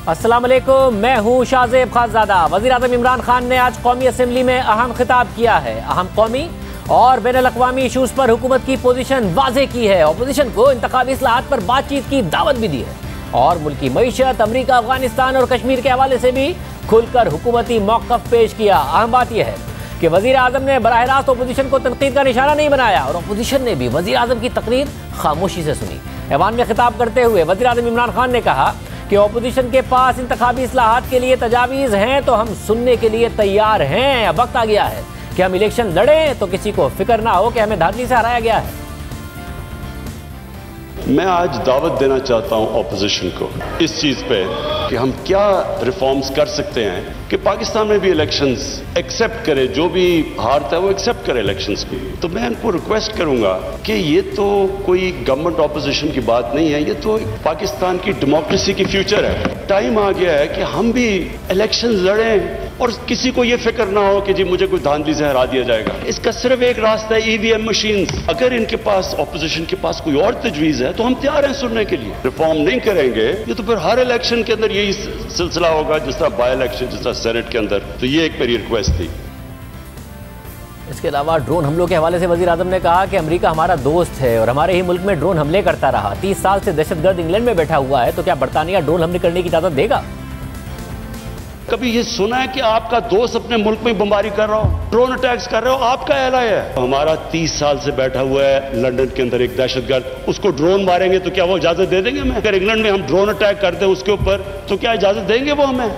अस्सलाम वालेकुम, मैं हूँ शाहजेब खानजादा। वज़ीर आज़म इमरान खान ने आज कौमी असम्बली में अहम खिताब किया है। अहम कौमी और बैनुल-अक़वामी इशूज़ पर हुकूमत की पोजीशन वाज़ेह की है। अपोजिशन को इंतखाबी इस्लाहात पर बातचीत की दावत भी दी है और मुल्की मईशत, अमरीका, अफगानिस्तान और कश्मीर के हवाले से भी खुलकर हुकूमती मौक़िफ़ पेश किया। अहम बात यह है कि वज़ीर आज़म ने बराह रास्त अपोजिशन को तनकीद का निशाना नहीं बनाया और अपोजिशन ने भी वज़ीर आज़म की तकरीर खामोशी से सुनी। ऐवान में खिताब करते हुए वज़ीर आज़म इमरान खान ने कहा कि अपोजिशन के पास इंतखाबी इस्लाहात के लिए तजावीज़ हैं तो हम सुनने के लिए तैयार हैं। अब वक्त आ गया है कि हम इलेक्शन लड़ें तो किसी को फिक्र ना हो कि हमें धांधली से हराया गया है। मैं आज दावत देना चाहता हूं अपोजिशन को इस चीज पे कि हम क्या रिफॉर्म्स कर सकते हैं कि पाकिस्तान में भी इलेक्शंस एक्सेप्ट करे, जो भी हारता है वो एक्सेप्ट करे इलेक्शंस की। तो मैं इनको रिक्वेस्ट करूंगा कि ये तो कोई गवर्नमेंट ऑपोजिशन की बात नहीं है, ये तो पाकिस्तान की डेमोक्रेसी की फ्यूचर है। टाइम आ गया है कि हम भी इलेक्शन लड़ें और किसी को ये फिक्र ना हो कि जी मुझे कोई धांधली से हरा दिया जाएगा। इसका सिर्फ एक रास्ता है, ईवीएम मशीन्स। अगर इनके पास ऑपोजिशन के पास कोई और तजवीज है तो हम तैयार हैं सुनने के लिए। रिफॉर्म नहीं करेंगे ये तो फिर हर इलेक्शन के अंदर यही सिलसिला होगा, जिस तरह बाई इलेक्शन, जिस तरह सेनेट के अंदर। तो ये एक मेरी रिक्वेस्ट थी। इसके अलावा ड्रोन हमलों के हवाले से वज़ीर आज़म ने कहा कि अमेरिका हमारा दोस्त है और हमारे ही मुल्क में ड्रोन हमले करता रहा। 30 साल से दहशतगर्द इंग्लैंड में बैठा हुआ है, तो क्या बरतानिया ड्रोन हमले करने की इजाजत देगा? कभी ये सुना है कि आपका दोस्त अपने मुल्क में बमबारी कर रहा हो, ड्रोन अटैक्स कर रहे हो? आपका एलाय है। हमारा 30 साल से बैठा हुआ है लंदन के अंदर एक दहशतगर्द, उसको ड्रोन मारेंगे तो क्या वो इजाजत दे देंगे हमें? अगर इंग्लैंड में हम ड्रोन अटैक करते हैं उसके ऊपर तो क्या इजाजत देंगे वो हमें?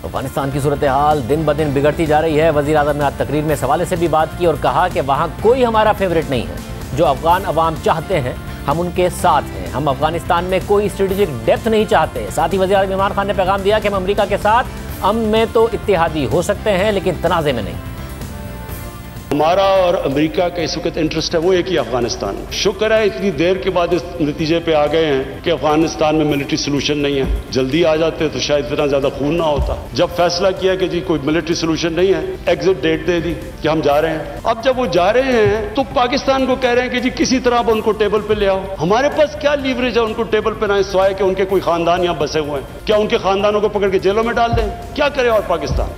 अफगानिस्तान की सूरत हाल दिन ब दिन बिगड़ती जा रही है। वज़ीर आज़म ने आज तकरीर में इस हवाले से भी बात की और कहा कि वहाँ कोई हमारा फेवरेट नहीं है। जो अफगान अवाम चाहते हैं हम उनके साथ हैं। हम अफगानिस्तान में कोई स्ट्रेटेजिक डेप्थ नहीं चाहते। साथ ही वज़ीर आज़म इमरान खान ने पैगाम दिया कि हम अमेरिका के साथ अमन में तो इत्तेहादी हो सकते हैं लेकिन तनाज़े में नहीं। हमारा और अमेरिका का इस वक्त इंटरेस्ट है वो एक ही अफगानिस्तान। शुक्र है इतनी देर के बाद इस नतीजे पे आ गए हैं कि अफगानिस्तान में मिलिट्री सोल्यूशन नहीं है। जल्दी आ जाते तो शायद इतना ज्यादा खून ना होता। जब फैसला किया कि जी कोई मिलिट्री सोल्यूशन नहीं है, एग्जिट डेट दे दी कि हम जा रहे हैं। अब जब वो जा रहे हैं तो पाकिस्तान को कह रहे हैं कि जी किसी तरह अब उनको टेबल पे ले आओ। हमारे पास क्या लीवरेज है उनको टेबल पे ना, सिवाय कि उनके कोई खानदान यहाँ बसे हुए हैं? क्या उनके खानदानों को पकड़ के जेलों में डाल दें? क्या करे? और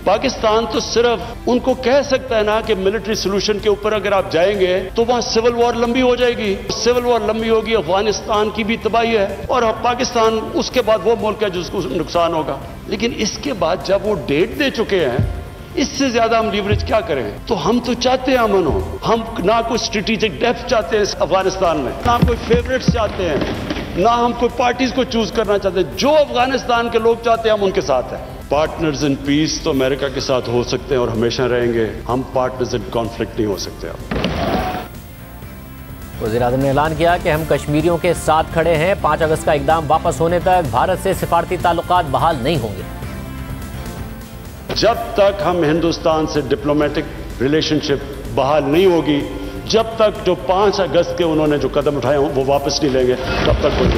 पाकिस्तान तो सिर्फ उनको कह सकता है ना कि मिलिट्री सोल्यूशन के ऊपर अगर आप जाएंगे तो वहां सिविल वॉर लंबी हो जाएगी। सिविल वॉर लंबी होगी, अफगानिस्तान की भी तबाही है और पाकिस्तान उसके बाद वो मुल्क है जिसको नुकसान होगा। लेकिन इसके बाद जब वो डेट दे चुके हैं, इससे ज्यादा हम लीवरेज क्या करें? तो हम तो चाहते हैं अमन हो। हम ना कोई स्ट्रेटेजिक डेप्थ चाहते हैं अफगानिस्तान में, ना कोई फेवरेट्स चाहते हैं, ना हम कोई पार्टीज को चूज करना चाहते। जो अफगानिस्तान के लोग चाहते हैं हम उनके साथ हैं। पार्टनर्स इन पीस तो अमेरिका के साथ हो सकते हैं और हमेशा रहेंगे। हम पार्टनर्स इन कॉन्फ्लिक्ट नहीं हो सकते। वज़ीर आज़म ने ऐलान किया कि हम कश्मीरियों के साथ खड़े हैं। 5 अगस्त का इक़दाम वापस होने तक भारत से सिफारती ताल्लुकात बहाल नहीं होंगे। जब तक हम हिंदुस्तान से डिप्लोमेटिक रिलेशनशिप बहाल नहीं होगी, जब तक जो 5 अगस्त के उन्होंने जो कदम उठाए वो वापस नहीं लेंगे, तब तक कोई।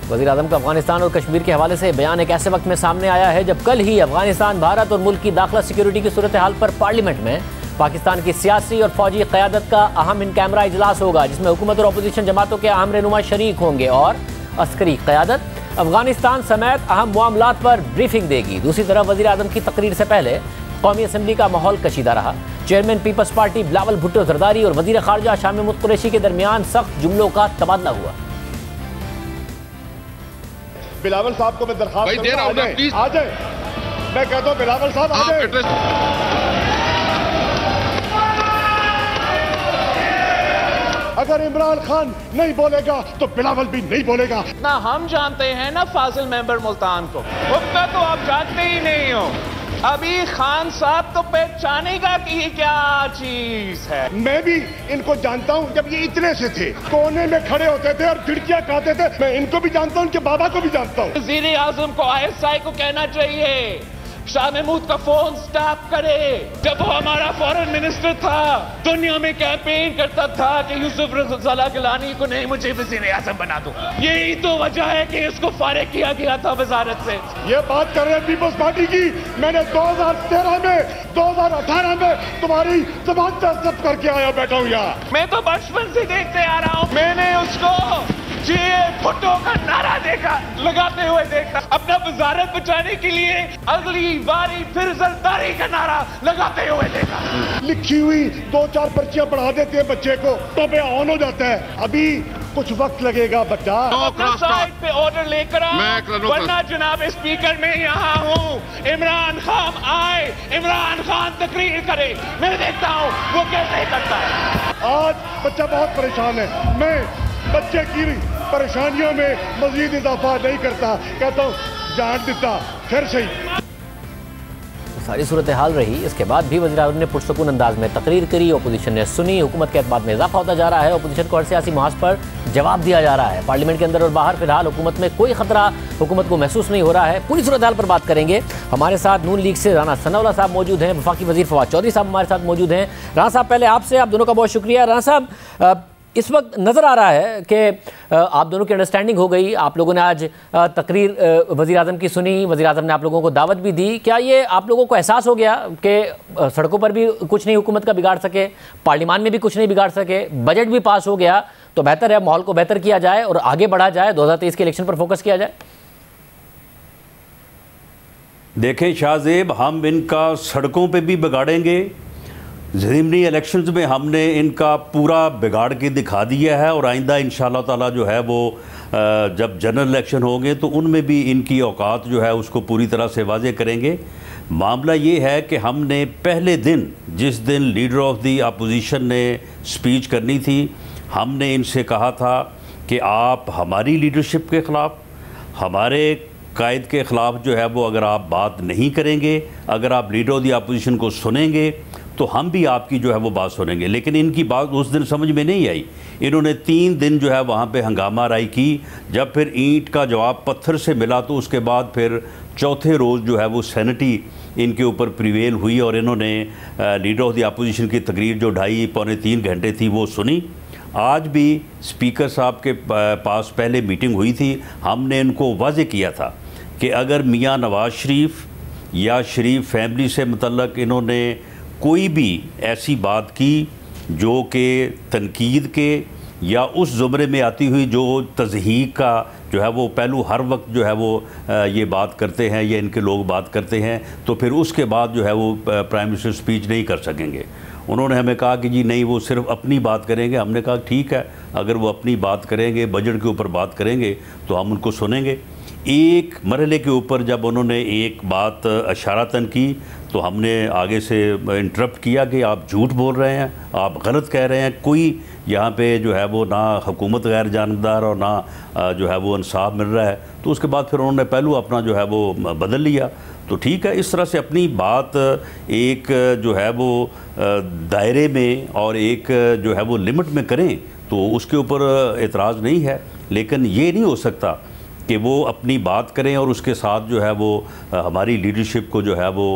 वज़ीर आज़म का अफगानिस्तान और कश्मीर के हवाले से बयान एक ऐसे वक्त में सामने आया है जब कल ही अफगानिस्तान, भारत और मुल्क की दाखिला सिक्योरिटी की सूरत हाल पर पार्लियामेंट में पाकिस्तान की सियासी और फौजी क़यादत का अहम इन कैमरा इजलास होगा, जिसमें हुकूमत और अपोजिशन जमातों के अहम रहनुमा शरीक होंगे और अस्करी क़यादत अफगानिस्तान समेत अहम मामलात पर ब्रीफिंग देगी। दूसरी तरफ वज़ीर आज़म की तकरीर से पहले कौमी असम्बली का माहौल कशीदा रहा। चेयरमैन पीपल्स पार्टी बिलावल भुट्टो जरदारी और वज़ीर ख़ारजा शाह महमूद कुरैशी के दरमियान सख्त जुमलों का तबादला हुआ। बिलावल साहब को मैं दरखास्त करता हूं, आ जाए। मैं कहता हूं बिलावल साहब आ जाए। अगर इमरान खान नहीं बोलेगा तो बिलावल भी नहीं बोलेगा। ना हम जानते हैं ना फाजिल मेंबर मुल्तान को, उतना तो आप जानते ही नहीं हो। अभी खान साहब तो पहचानेगा कि ये क्या चीज है। मैं भी इनको जानता हूं। जब ये इतने से थे, कोने में खड़े होते थे और खिड़कियां खाते थे, मैं इनको भी जानता हूं, उनके बाबा को भी जानता हूं। वज़ीर आज़म को ISI को कहना चाहिए शाह महमूद का फोन स्टॉप करे। जब वो हमारा फॉरेन मिनिस्टर था, दुनिया में कैंपेन करता था कि यूसुफ रज़ा गिलानी को नहीं, मुझे वज़ीर आज़म बना दो। यही तो वजह है कि इसको फारिग किया गया था वजारत से। ये बात कर रहे हैं पीपल्स पार्टी की। मैंने 2013 में, 2018 में तुम्हारी जमानत सब करके आया, बैठा हूँ यहाँ। मैं तो बचपन से देखते आ रहा हूँ। मैंने उसको सीए भुट्टो का नारा लगाते हुए देखा, अपना वजारत बचाने के लिए अगली बारी फिर जरदारी का नारा लगाते हुए देखा। लिखी हुई 2-4 पर्चियां पढ़ा देते हैं बच्चे को तो पे ऑन हो जाता है। अभी कुछ वक्त लगेगा बच्चा। साइड पे ऑर्डर लेकर वरना जनाब स्पीकर मैं यहाँ हूँ, इमरान खान आए, इमरान खान तकरीर करे, मैं देखता हूँ वो कैसे करता है। आज बच्चा बहुत परेशान है, मैं बच्चे की परेशानियों में मजीद इजाफा नहीं करता, कहता हूँ जान देता फिर सही। सारी सूरत हाल रही। इसके बाद भी वज़ीर-ए-आज़म ने पुरसुकून अंदाज में तकरीर करी, ओपोजिशन ने सुनी, हुकूमत के एतमाद में इजाफा होता जा रहा है, ओपोजिशन को हर सियासी मुहाज पर जवाब दिया जा रहा है। पार्लियामेंट के अंदर और बाहर फिलहाल हुकूमत में कोई खतरा हुकूमत को महसूस नहीं हो रहा है। पूरी सूरत हाल पर बात करेंगे। हमारे साथ नून लीग से राना सनाउल्लाह साहब मौजूद हैं, वफाकी वज़ीर फवाद चौधरी साहब हमारे साथ मौजूद हैं। राना साहब, पहले आपसे, आप दोनों का बहुत शुक्रिया। राना साहब, इस वक्त नज़र आ रहा है कि आप दोनों की अंडरस्टैंडिंग हो गई, आप लोगों ने आज तकरीर वज़ीर आज़म की सुनी, वज़ीर आज़म ने आप लोगों को दावत भी दी। क्या ये आप लोगों को एहसास हो गया कि सड़कों पर भी कुछ नहीं हुकूमत का बिगाड़ सके, पार्लियामान में भी कुछ नहीं बिगाड़ सके, बजट भी पास हो गया, तो बेहतर है माहौल को बेहतर किया जाए और आगे बढ़ा जाए, 2023 के इलेक्शन पर फोकस किया जाए? देखें शाहजेब, हम इनका सड़कों पे भी बिगाड़ेंगे, ज़मीनी इलेक्शंस में हमने इनका पूरा बिगाड़ के दिखा दिया है और आइंदा इंशाअल्लाह ताला जो है वो जब जनरल इलेक्शन होंगे तो उनमें भी इनकी औकात जो है उसको पूरी तरह से वाज़े करेंगे। मामला ये है कि हमने पहले दिन, जिस दिन लीडर ऑफ द अपोजिशन ने स्पीच करनी थी, हमने इनसे कहा था कि आप हमारी लीडरशिप के ख़िलाफ़, हमारे कायद के ख़िलाफ़ जो है वो अगर आप बात नहीं करेंगे, अगर आप लीडर ऑफ द अपोजिशन को सुनेंगे तो हम भी आपकी जो है वो बात सुनेंगे। लेकिन इनकी बात उस दिन समझ में नहीं आई। इन्होंने 3 दिन जो है वहाँ पे हंगामा राई की। जब फिर ईंट का जवाब पत्थर से मिला तो उसके बाद फिर चौथे रोज़ जो है वो सैनिटी इनके ऊपर प्रिवेल हुई और इन्होंने लीडर ऑफ द अपोजिशन की तकरीर जो 2.5-3 घंटे थी वो सुनी। आज भी स्पीकर साहब के पास पहले मीटिंग हुई थी, हमने इनको वाज़े किया था कि अगर मियाँ नवाज़ शरीफ या शरीफ फैमिली से मुतल्लक इन्होंने कोई भी ऐसी बात की जो कि तनकीद के या उस ज़ुमरे में आती हुई जो तज़हीक का जो है वो पहलू हर वक्त जो है वो ये बात करते हैं या इनके लोग बात करते हैं, तो फिर उसके बाद जो है वो प्राइम मिनिस्टर स्पीच नहीं कर सकेंगे। उन्होंने हमें कहा कि जी नहीं, वो सिर्फ अपनी बात करेंगे। हमने कहा ठीक है, अगर वो अपनी बात करेंगे, बजट के ऊपर बात करेंगे तो हम उनको सुनेंगे। एक मरहले के ऊपर जब उन्होंने एक बात इशारतन की तो हमने आगे से इंटरप्ट किया कि आप झूठ बोल रहे हैं, आप गलत कह रहे हैं, कोई यहाँ पे जो है वो ना हुकूमत गैर जानबदार और ना जो है वो इंसाफ मिल रहा है। तो उसके बाद फिर उन्होंने पहलू अपना जो है वो बदल लिया। तो ठीक है, इस तरह से अपनी बात एक जो है वो दायरे में और एक जो है वो लिमिट में करें तो उसके ऊपर एतराज़ नहीं है। लेकिन ये नहीं हो सकता कि वो अपनी बात करें और उसके साथ जो है वो हमारी लीडरशिप को जो है वो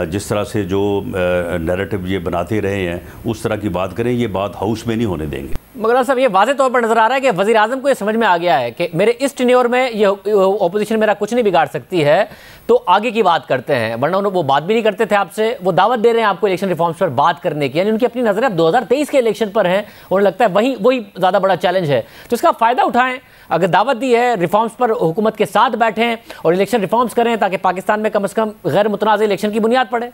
जिस तरह से जो नैरेटिव ये बनाते रहे हैं उस तरह की बात करें। ये बात हाउस में नहीं होने देंगे। मगर साहब, ये वाज़े तौर पर नज़र आ रहा है कि वज़ीर आज़म को ये समझ में आ गया है कि मेरे इस टेन्योर में ये ओपोजिशन मेरा कुछ नहीं बिगाड़ सकती है, तो आगे की बात करते हैं। वरना वो बात भी नहीं करते थे आपसे, वो दावत दे रहे हैं आपको इलेक्शन रिफॉर्म्स पर बात करने की। यानी उनकी अपनी नज़रें अब 2023 के इलेक्शन पर हैं, उन्हें लगता है वही ज़्यादा बड़ा चैलेंज है। तो इसका फ़ायदा उठाएं, अगर दावत दी है रिफॉर्म्स पर, हुकूमत के साथ बैठें और इलेक्शन रिफॉर्म्स करें ताकि पाकिस्तान में कम से कम गैर मुतनाज़ इलेक्शन की बुनियाद पड़े।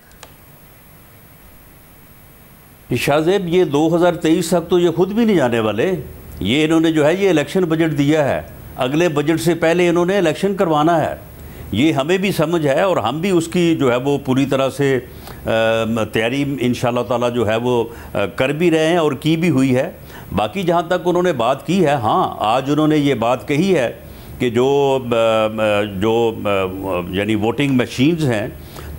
शाहजेब, ये 2023 तक तो ये खुद भी नहीं जाने वाले। ये इन्होंने जो है ये इलेक्शन बजट दिया है, अगले बजट से पहले इन्होंने इलेक्शन करवाना है। ये हमें भी समझ है और हम भी उसकी जो है वो पूरी तरह से तैयारी इंशाअल्लाह ताला जो है वो कर भी रहे हैं और की भी हुई है। बाकी जहाँ तक उन्होंने बात की है, हाँ आज उन्होंने ये बात कही है कि जो यानी वोटिंग मशीन्स हैं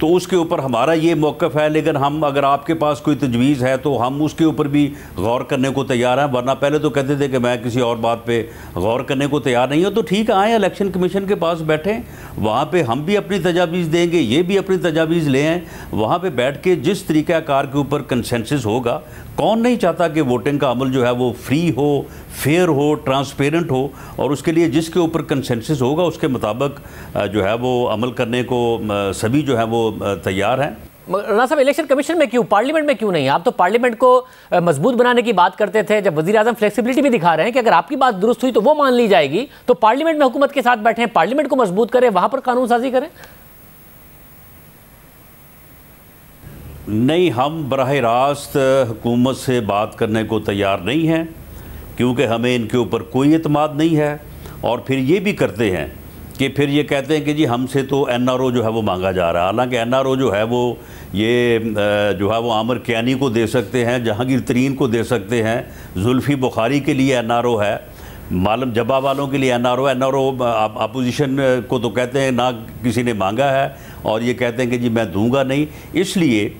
तो उसके ऊपर हमारा ये मौक़िफ़ है, लेकिन हम अगर आपके पास कोई तजवीज़ है तो हम उसके ऊपर भी गौर करने को तैयार हैं। वरना पहले तो कहते थे कि मैं किसी और बात पे गौर करने को तैयार नहीं हूँ। तो ठीक है, आएँ इलेक्शन कमीशन के पास बैठें, वहाँ पे हम भी अपनी तजावीज़ देंगे, ये भी अपनी तजावीज़ ले आएँ। वहाँ पे बैठ के जिस तरीक़ाकार के ऊपर कंसेंसस होगा, कौन नहीं चाहता कि वोटिंग का अमल जो है वो फ्री हो, फेयर हो, ट्रांसपेरेंट हो, और उसके लिए जिसके ऊपर कंसेंसस होगा उसके मुताबिक जो है वो अमल करने को सभी जो है वो तैयार हैं। राणा साहब, इलेक्शन कमीशन में क्यों, पार्लियामेंट में क्यों नहीं? आप तो पार्लियामेंट को मजबूत बनाने की बात करते थे। जब वजीर आजम फ्लेक्सिबिलिटी भी दिखा रहे हैं कि अगर आपकी बात दुरुस्त हुई तो वो मान ली जाएगी, तो पार्लियामेंट में हुकूमत के साथ बैठे, पार्लियामेंट को मजबूत करें, वहां पर कानून साजी करें। नहीं, हम बराह रास्त हुकूमत से बात करने को तैयार नहीं हैं, क्योंकि हमें इनके ऊपर कोई एतमाद नहीं है। और फिर ये भी करते हैं कि फिर ये कहते हैं कि जी हमसे तो NRO जो है वो मांगा जा रहा है। हालांकि NRO जो है वो ये जो है वो आमिर कियानी को दे सकते हैं, जहांगीर तरीन को दे सकते हैं, जुल्फी बुखारी के लिए NRO है, मालम जबा वालों के लिए NRO अपोजिशन को तो कहते हैं ना किसी ने मांगा है, और ये कहते हैं कि जी मैं दूंगा नहीं। इसलिए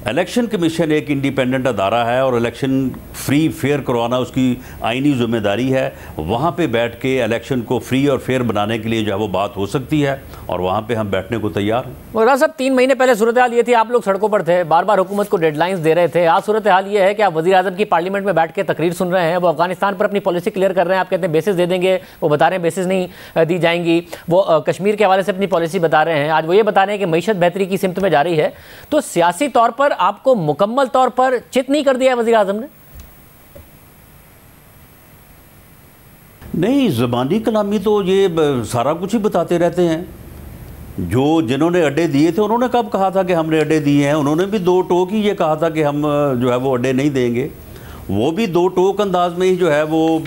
इलेक्शन कमीशन एक इंडिपेंडेंट अदारा है और इलेक्शन फ्री फेयर करवाना उसकी आइनी जिम्मेदारी है। वहाँ पे बैठ के इलेक्शन को फ्री और फेयर बनाने के लिए जो है वो बात हो सकती है, और वहाँ पे हम बैठने को तैयार हैं। मौलाना साहब, 3 महीने पहले सूरत हाल ये थी, आप लोग सड़कों पर थे, बार बार हुकूमत को डेडलाइंस दे रहे थे। आज सूरत हाल ये है कि आप वज़ीर आज़म की पार्लियामेंट में बैठ के तकरीर सुन रहे हैं, वो अफगानिस्तान पर अपनी पॉलिसी क्लियर कर रहे हैं। आप कहते हैं बेसिस दे देंगे, वो बता रहे हैं बेसिस नहीं दी जाएंगी। वो कश्मीर के हवाले से अपनी पॉलिसी बता रहे हैं। आज वो ये बता रहे हैं कि मईशत बेहतरी की सिमत में जा रही है। तो सियासी तौर पर आपको मुकम्मल तौर पर चित नहीं कर दिया है वज़ीर आज़म ने? नहीं, ज़बानी कलामी तो ये सारा कुछ ही बताते रहते हैं। जिन्होंने अड्डे दिए थे उन्होंने कब कहा था कि हमने अड्डे दिए हैं? उन्होंने भी 2 टोक ही ये कहा था कि हम जो है वो अड्डे नहीं देंगे। वो भी 2 टोक अंदाज में ही जो है वो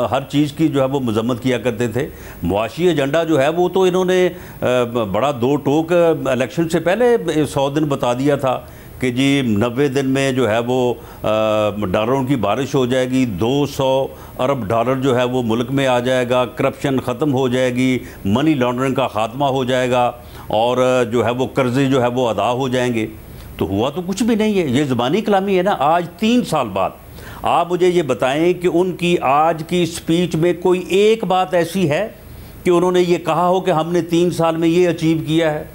हर चीज़ की जो है वो मजम्मत किया करते थे। मुआशी एजेंडा जो है वो तो इन्होंने बड़ा 2 टोक इलेक्शन से पहले 100 दिन बता दिया था कि जी 90 दिन में जो है वो डॉलरों की बारिश हो जाएगी, 200 अरब डॉलर जो है वो मुल्क में आ जाएगा, करप्शन ख़त्म हो जाएगी, मनी लॉन्ड्रिंग का ख़ात्मा हो जाएगा, और जो है वो कर्ज़े जो है वो अदा हो जाएंगे। तो हुआ तो कुछ भी नहीं है। ये ज़बानी कलामी है ना। आज 3 साल बाद आप मुझे ये बताएं कि उनकी आज की स्पीच में कोई एक बात ऐसी है कि उन्होंने ये कहा हो कि हमने 3 साल में ये अचीव किया है?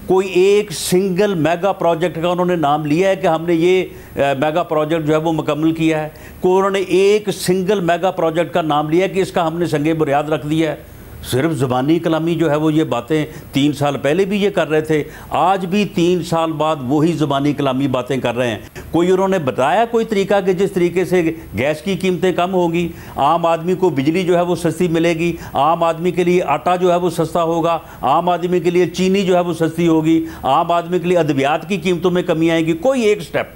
कोई एक सिंगल मेगा प्रोजेक्ट का उन्होंने नाम लिया है कि हमने ये मेगा प्रोजेक्ट जो है वो मुकम्मल किया है? कोई उन्होंने एक सिंगल मेगा प्रोजेक्ट का नाम लिया है कि इसका हमने संगे बुनियाद रख दिया है? सिर्फ ज़बानी कलामी जो है वो ये बातें 3 साल पहले भी ये कर रहे थे, आज भी 3 साल बाद वही ज़बानी कलामी बातें कर रहे हैं। कोई उन्होंने बताया कोई तरीका कि जिस तरीके से गैस की कीमतें कम होगी, आम आदमी को बिजली जो है वो सस्ती मिलेगी, आम आदमी के लिए आटा जो है वो सस्ता होगा, आम आदमी के लिए चीनी जो है वो सस्ती होगी, आम आदमी के लिए अद्वियात की कीमतों में कमी आएगी? कोई एक स्टेप।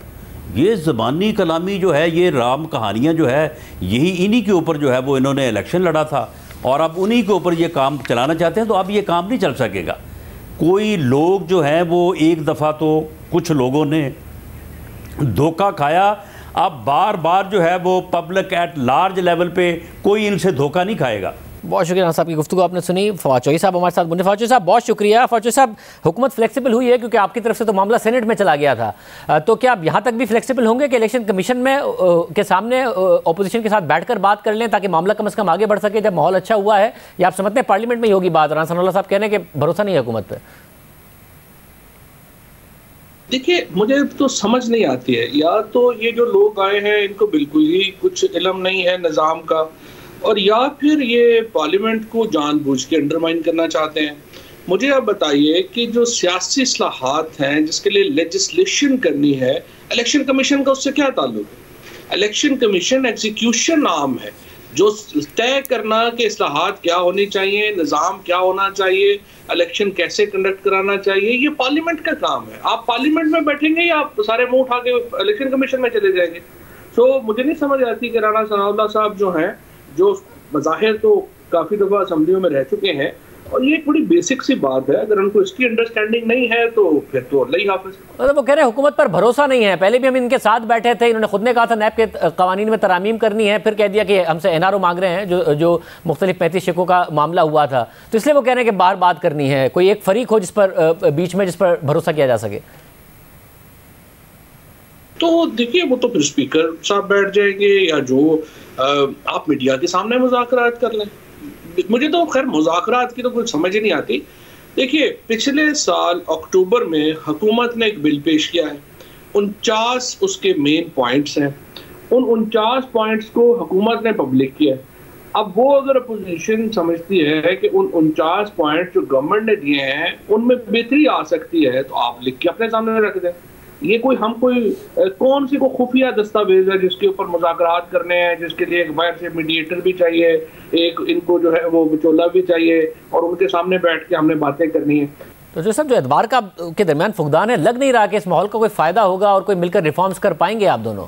ये ज़बानी कलामी जो है, ये राम कहानियाँ जो है, यही इन्हीं के ऊपर जो है वो इन्होंने इलेक्शन लड़ा था, और अब उन्हीं के ऊपर ये काम चलाना चाहते हैं। तो अब ये काम नहीं चल सकेगा। कोई लोग जो हैं वो एक दफ़ा तो कुछ लोगों ने धोखा खाया, अब बार बार जो है वो पब्लिक एट लार्ज लेवल पे कोई इनसे धोखा नहीं खाएगा। बहुत शुक्रिया साहब की गुफ्तगू आपने सुनी। फवाद चौधरी साहब हमारे साथ बने। फवाद चौधरी साहब बहुत शुक्रिया। फवाद चौधरी साहब, हुकूमत फ्लेक्सिबल हुई है क्योंकि आपकी तरफ से तो मामला सेनेट में चला गया था, तो क्या आप यहाँ तक भी फ्लेक्सिबल होंगे कि इलेक्शन कमीशन में के सामने अपोजिशन के साथ बैठकर बात कर लें ताकि मामला कम से कम आगे बढ़ सके जब माहौल अच्छा हुआ है? या आप समझते हैं पार्लियामेंट में ही होगी बात? राना सनाउल्लाह साहब कह रहे हैं कि भरोसा नहीं है हुकूमत पर। देखिए, मुझे तो समझ नहीं आती है, या तो ये जो लोग आए हैं इनको बिल्कुल ही कुछ इल्म नहीं है निज़ाम का, और या फिर ये पार्लियामेंट को जानबूझ के अंडरमाइन करना चाहते हैं। मुझे आप बताइए कि जो सियासी इस्लाहात हैं जिसके लिए लेजिस्लेशन करनी है, इलेक्शन कमीशन का उससे क्या ताल्लुक है? इलेक्शन कमीशन एग्जीक्यूशन आर्म है जो तय करना कि इस्लाहात क्या होनी चाहिए, निज़ाम क्या होना चाहिए, इलेक्शन कैसे कंडक्ट कराना चाहिए, ये पार्लियामेंट का काम है। आप पार्लियामेंट में बैठेंगे या आप सारे मुंह उठा के इलेक्शन कमीशन में चले जाएंगे? तो मुझे नहीं समझ आती कि राना सनाउल्लाह साहब जो हैं, जो बज़ाहिर तो काफ़ी दफ़ा असम्बलियों में रह चुके हैं, और ये एक बड़ी बेसिक सी बात है, अगर उनको इसकी अंडरस्टैंडिंग नहीं है तो फिर तो अल्लाह ही हाफ़िज़। मतलब वो कह रहे हैं हुकूमत पर भरोसा नहीं है। पहले भी हम इनके साथ बैठे थे, इन्होंने खुद ने कहा था नैब के कवानीन में तरामीम करनी है, फिर कह दिया कि हमसे NRO मांग रहे हैं, जो मुख्तलिफ 35 शिकों का मामला हुआ था, तो इसलिए वो कह रहे हैं कि बाहर बात करनी है, कोई एक फरीक हो जिस पर बीच में जिस पर भरोसा किया जा सके। तो देखिए, वो तो फिर स्पीकर साहब बैठ जाएंगे, या जो आप मीडिया के सामने मुज़ाकरात कर लें। मुझे तो खैर मुज़ाकरात की तो कुछ समझ ही नहीं आती। देखिए, पिछले साल अक्टूबर में हुकूमत ने एक बिल पेश किया है, 49 उसके मेन पॉइंट्स हैं। उन 49 पॉइंट्स को हुकूमत ने पब्लिक किया है। अब वो अगर अपोजिशन समझती है कि उन 49 पॉइंट जो गवर्नमेंट ने दिए हैं उनमें बेहतरी आ सकती है, तो आप लिख के अपने सामने रख दें। ये कोई कौन सी को खुफिया दस्तावेज है जिसके ऊपर मुज़ाकरात करने हैं, जिसके लिए एक बाहर से मीडिएटर भी चाहिए, एक इनको जो है वो विचोला भी चाहिए, और उनके सामने बैठ के हमने बातें करनी है। तो जो सब जो एतबार का के दरमियान फुकदान है, लग नहीं रहा कि इस माहौल का कोई फायदा होगा और कोई मिलकर रिफॉर्म्स कर पाएंगे आप दोनों।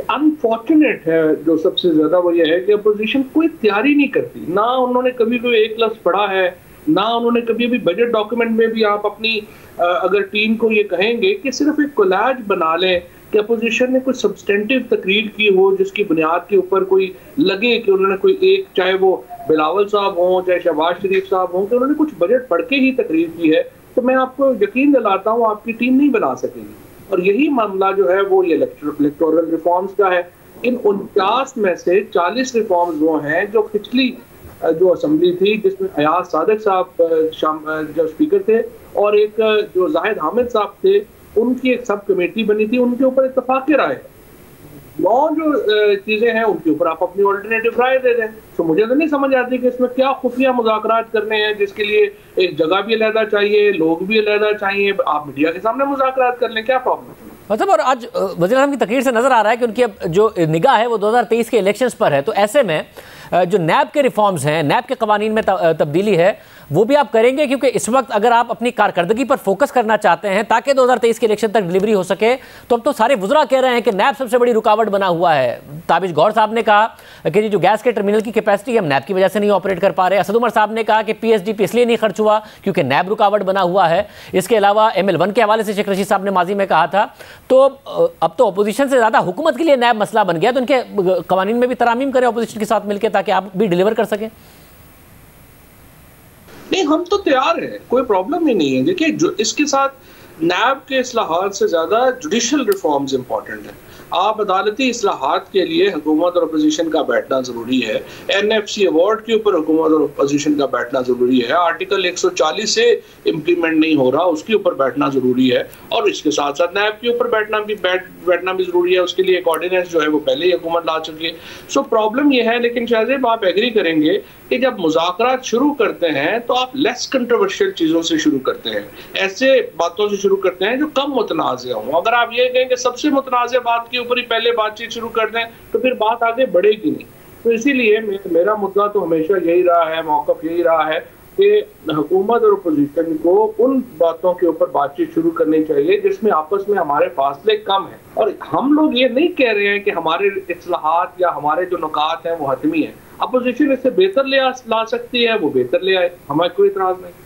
अनफॉर्चुनेट है जो सबसे ज्यादा वो ये है कि अपोजिशन कोई तैयारी नहीं करती, ना उन्होंने कभी कोई एक लफ्ज पढ़ा है, ना उन्होंने कभी भी बजट डॉक्यूमेंट में भी आप अपनी अगर टीम को ये कहेंगे कि सिर्फ एक कोलाज बना लें कि अपोजिशन ने कोई सब्सटेंटिव तकरीर की हो जिसकी बुनियाद के ऊपर कोई लगे कि उन्होंने कोई एक, चाहे वो बिलावल साहब हों चाहे शहबाज शरीफ साहब हों, कि उन्होंने कुछ बजट पढ़ के ही तकरीर की है, तो मैं आपको यकीन दिलाता हूँ आपकी टीम नहीं बना सकेगी। और यही मामला जो है वो ये इलेक्टोरल रिफॉर्म्स का है। इन 49 में से 40 रिफॉर्म्स वो हैं जो पिछली जो असेंबली थी जिसमें अयाज सादिक साहब जो स्पीकर थे और एक जो जाहिद हामिद साहब थे, उनकी एक सब कमेटी बनी थी, उनके ऊपर इत्तेफाक की राय। 9 जो चीजें हैं उनके ऊपर आप अपनी ऑल्टरनेटिव राय दे दें। तो मुझे तो नहीं समझ आती कि इसमें क्या खुफिया मुज़ाकरात करने हैं जिसके लिए एक जगह भी अलहदा चाहिए, लोग भी अलहदा चाहिए, आप मीडिया के सामने मुज़ाकरात कर लें, क्या प्रॉब्लम है? मतलब और आज वज़ीर आज़म की तकरीर से नजर आ रहा है कि उनकी अब जो निगाह है वो 2023 के इलेक्शंस पर है। तो ऐसे में जो नैब के रिफॉर्म्स हैं, नैब के कवानीन में तब्दीली है, वो भी आप करेंगे, क्योंकि इस वक्त अगर आप अपनी कारकर्दगी पर फोकस करना चाहते हैं ताकि 2023 के इलेक्शन तक डिलीवरी हो सके, तो अब तो सारे वुज़रा कह रहे हैं कि नैब सबसे बड़ी रुकावट बना हुआ है। ताबिश गौहर साहब ने कहा कि जो गैस के टर्मिनल की कैपेसिटी हम नैब की वजह से नहीं ऑपरेट कर पा रहे। असद उमर साहब ने कहा कि पीएसडीपी इसलिए नहीं खर्च हुआ क्योंकि नैब रुकावट बना हुआ है। इसके अलावा ML1 के हवाले से शेख रशीद साहब ने माजी में कहा था। तो अब तो अपोजिशन से ज़्यादा हुकूमत के लिए नैब मसला बन गया, तो उनके कवानीन में भी तरामीम करें अपोजिशन के साथ मिलकर ताकि आप भी डिलीवर कर सकें। नहीं, हम तो तैयार हैं, कोई प्रॉब्लम ही नहीं है। देखिए, जो इसके साथ नैब के इस्लाहात से ज़्यादा जुडिशल रिफॉर्म्स इंपॉर्टेंट है। आप अदालती इस्लाहात के लिए हुकूमत और अपोजिशन का बैठना ज़रूरी है। NFC अवार्ड के ऊपर हुकूमत और अपोजिशन का बैठना ज़रूरी है। आर्टिकल 140 से इम्प्लीमेंट नहीं हो रहा, उसके ऊपर बैठना ज़रूरी है। और इसके साथ साथ नैब के ऊपर बैठना भी ज़रूरी है। उसके लिए एक ऑर्डिनेंस जो है वो पहले ही हुकूमत ला चुकी है। सो प्रॉब्लम ये है, लेकिन शाहजेब आप एग्री करेंगे कि जब मुज़ाकरात शुरू करते हैं तो आप लेस कंट्रोवर्शियल चीज़ों से शुरू करते हैं, ऐसे बातों से शुरू करते हैं जो कम मुतनाज़ हों। अगर आप ये कहें कि सबसे मुतनाज़ बात के ऊपर ही पहले बातचीत शुरू कर दें तो फिर बात आगे बढ़ेगी नहीं। तो इसीलिए मेरा मुद्दा तो हमेशा यही रहा है, मौक़िफ़ यही रहा है कि हुकूमत और अपोजिशन को उन बातों के ऊपर बातचीत शुरू करनी चाहिए जिसमें आपस में हमारे फासले कम हैं। और हम लोग ये नहीं कह रहे हैं कि हमारे इस्लाहात या हमारे जो नुकात हैं वो हतमी हैं। अपोजिशन इससे बेहतर ला सकती है, वो बेहतर ले आए, हमें कोई इतराज़ नहीं।